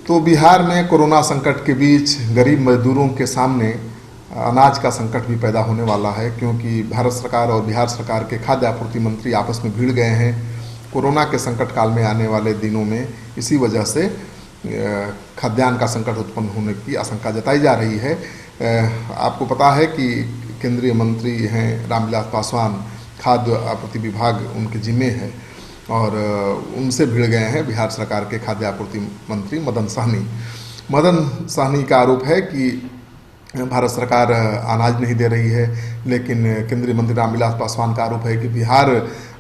तो बिहार में कोरोना संकट के बीच गरीब मजदूरों के सामने अनाज का संकट भी पैदा होने वाला है, क्योंकि भारत सरकार और बिहार सरकार के खाद्य आपूर्ति मंत्री आपस में भिड़ गए हैं कोरोना के संकट काल में आने वाले दिनों में। इसी वजह से खाद्यान्न का संकट उत्पन्न होने की आशंका जताई जा रही है। आपको पता है कि केंद्रीय मंत्री हैं रामविलास पासवान, खाद्य आपूर्ति विभाग उनके जिम्मे है और उनसे भिड़ गए हैं बिहार सरकार के खाद्य आपूर्ति मंत्री मदन सहनी। मदन सहनी का आरोप है कि भारत सरकार अनाज नहीं दे रही है, लेकिन केंद्रीय मंत्री रामविलास पासवान का आरोप है कि बिहार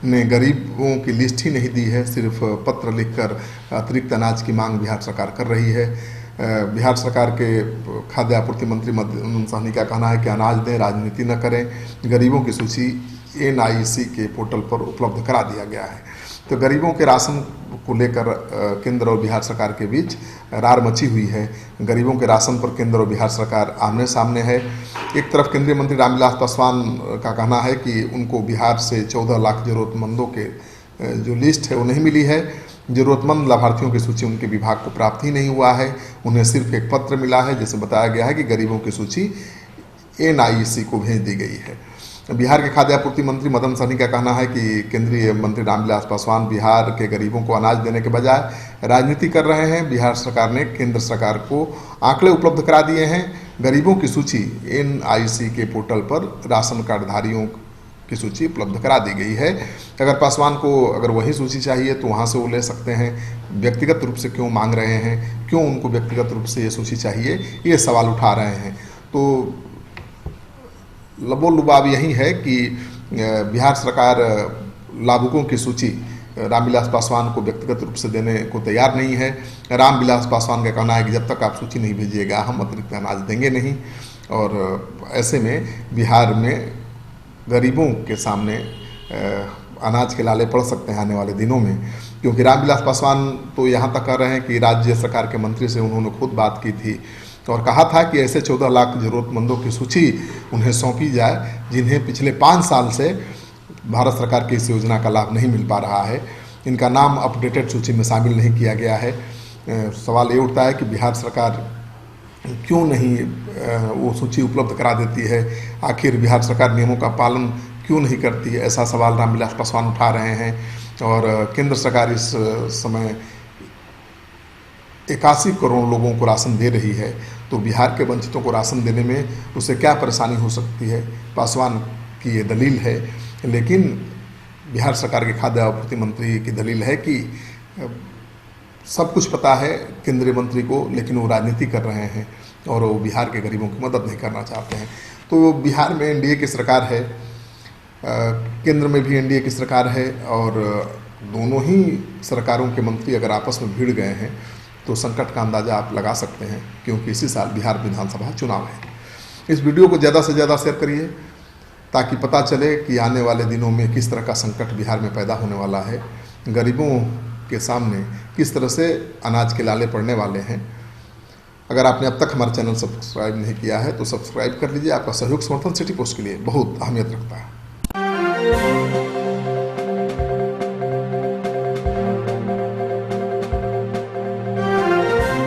ने गरीबों की लिस्ट ही नहीं दी है, सिर्फ पत्र लिखकर अतिरिक्त अनाज की मांग बिहार सरकार कर रही है। बिहार सरकार के खाद्य आपूर्ति मंत्री मदन सहनी का कहना है कि अनाज दें, राजनीति न करें। गरीबों की सूची NIC के पोर्टल पर उपलब्ध करा दिया गया है। तो गरीबों के राशन को लेकर केंद्र और बिहार सरकार के बीच रार मची हुई है। गरीबों के राशन पर केंद्र और बिहार सरकार आमने सामने है। एक तरफ केंद्रीय मंत्री रामविलास पासवान का कहना है कि उनको बिहार से 14 लाख जरूरतमंदों के जो लिस्ट है वो नहीं मिली है। जरूरतमंद लाभार्थियों की सूची उनके विभाग को प्राप्त ही नहीं हुआ है, उन्हें सिर्फ एक पत्र मिला है जिसे बताया गया है कि गरीबों की सूची NIC को भेज दी गई है। बिहार के खाद्य आपूर्ति मंत्री मदन सहनी का कहना है कि केंद्रीय मंत्री रामविलास पासवान बिहार के गरीबों को अनाज देने के बजाय राजनीति कर रहे हैं। बिहार सरकार ने केंद्र सरकार को आंकड़े उपलब्ध करा दिए हैं। गरीबों की सूची NIC के पोर्टल पर राशन कार्डधारियों की सूची उपलब्ध करा दी गई है। अगर पासवान को अगर वही सूची चाहिए तो वहाँ से वो ले सकते हैं। व्यक्तिगत रूप से क्यों मांग रहे हैं, क्यों उनको व्यक्तिगत रूप से ये सूची चाहिए, ये सवाल उठा रहे हैं। तो लबोलुबाब यही है कि बिहार सरकार लाभुकों की सूची रामविलास पासवान को व्यक्तिगत रूप से देने को तैयार नहीं है। रामविलास पासवान का कहना है कि जब तक आप सूची नहीं भेजिएगा हम अतिरिक्त अनाज देंगे नहीं। और ऐसे में बिहार में गरीबों के सामने अनाज के लाले पड़ सकते हैं आने वाले दिनों में, क्योंकि रामविलास पासवान तो यहाँ तक कह रहे हैं कि राज्य सरकार के मंत्री से उन्होंने खुद बात की थी और कहा था कि ऐसे 14 लाख जरूरतमंदों की सूची उन्हें सौंपी जाए जिन्हें पिछले 5 साल से भारत सरकार की इस योजना का लाभ नहीं मिल पा रहा है। इनका नाम अपडेटेड सूची में शामिल नहीं किया गया है। सवाल ये उठता है कि बिहार सरकार क्यों नहीं वो सूची उपलब्ध करा देती है, आखिर बिहार सरकार नियमों का पालन क्यों नहीं करती है, ऐसा सवाल रामविलास पासवान उठा रहे हैं। और केंद्र सरकार इस समय 81 करोड़ लोगों को राशन दे रही है, तो बिहार के वंचितों को राशन देने में उसे क्या परेशानी हो सकती है, पासवान की ये दलील है। लेकिन बिहार सरकार के खाद्य आपूर्ति मंत्री की दलील है कि सब कुछ पता है केंद्रीय मंत्री को, लेकिन वो राजनीति कर रहे हैं और वो बिहार के गरीबों की मदद नहीं करना चाहते हैं। तो बिहार में NDA की सरकार है, केंद्र में भी NDA की सरकार है और दोनों ही सरकारों के मंत्री अगर आपस में भिड़ गए हैं तो संकट का अंदाज़ा आप लगा सकते हैं, क्योंकि इसी साल बिहार विधानसभा चुनाव है। इस वीडियो को ज़्यादा से ज़्यादा शेयर करिए ताकि पता चले कि आने वाले दिनों में किस तरह का संकट बिहार में पैदा होने वाला है, गरीबों के सामने किस तरह से अनाज के लाले पड़ने वाले हैं। अगर आपने अब तक हमारा चैनल सब्सक्राइब नहीं किया है तो सब्सक्राइब कर लीजिए। आपका सहयोग समर्थन सिटी पोस्ट के लिए बहुत अहमियत रखता है।